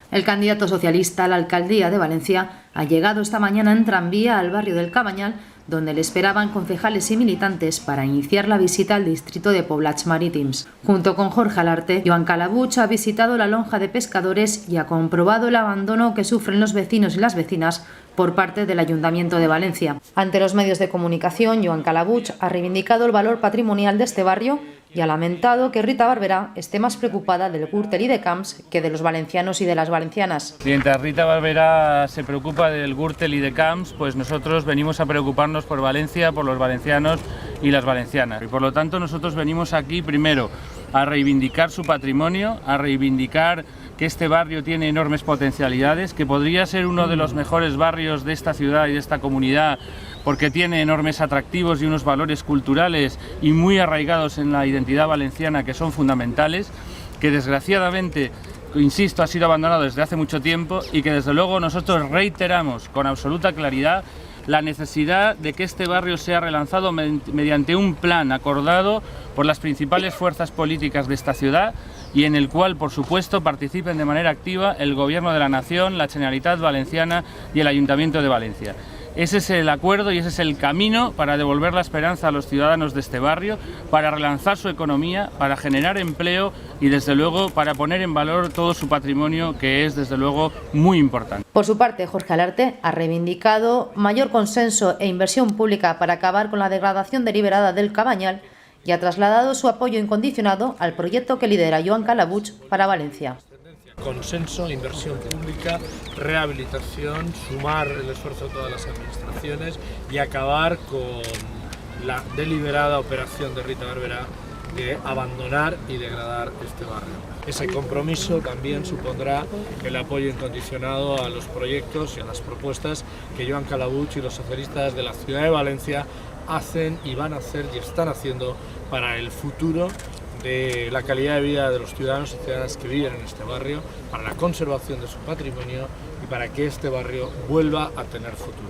El candidato socialista a la alcaldía de Valencia ha llegado esta mañana en tranvía al barrio del Cabanyal, donde le esperaban concejales y militantes para iniciar la visita al distrito de Poblats Marítims. Junto con Jorge Alarte, Joan Calabuig ha visitado la lonja de pescadores y ha comprobado el abandono que sufren los vecinos y las vecinas por parte del Ayuntamiento de Valencia. Ante los medios de comunicación, Joan Calabuig ha reivindicado el valor patrimonial de este barrio y ha lamentado que Rita Barberá esté más preocupada del Gürtel y de Camps que de los valencianos y de las valencianas. Mientras Rita Barberá se preocupa del Gürtel y de Camps, pues nosotros venimos a preocuparnos por Valencia, por los valencianos y las valencianas. Y por lo tanto nosotros venimos aquí primero a reivindicar su patrimonio, a reivindicar que este barrio tiene enormes potencialidades, que podría ser uno de los mejores barrios de esta ciudad y de esta comunidad porque tiene enormes atractivos y unos valores culturales y muy arraigados en la identidad valenciana que son fundamentales, que desgraciadamente, insisto, ha sido abandonado desde hace mucho tiempo y que desde luego nosotros reiteramos con absoluta claridad la necesidad de que este barrio sea relanzado mediante un plan acordado por las principales fuerzas políticas de esta ciudad y en el cual, por supuesto, participen de manera activa el Gobierno de la Nación, la Generalitat Valenciana y el Ayuntamiento de Valencia. Ese es el acuerdo y ese es el camino para devolver la esperanza a los ciudadanos de este barrio, para relanzar su economía, para generar empleo y desde luego para poner en valor todo su patrimonio, que es desde luego muy importante. Por su parte, Jorge Alarte ha reivindicado mayor consenso e inversión pública para acabar con la degradación deliberada del Cabanyal y ha trasladado su apoyo incondicionado al proyecto que lidera Joan Calabuig para Valencia. Consenso, inversión pública, rehabilitación, sumar el esfuerzo de todas las administraciones y acabar con la deliberada operación de Rita Barberá de abandonar y degradar este barrio. Ese compromiso también supondrá el apoyo incondicionado a los proyectos y a las propuestas que Joan Calabuig y los socialistas de la ciudad de Valencia hacen y van a hacer y están haciendo para el futuro de la calidad de vida de los ciudadanos y ciudadanas que viven en este barrio, para la conservación de su patrimonio y para que este barrio vuelva a tener futuro.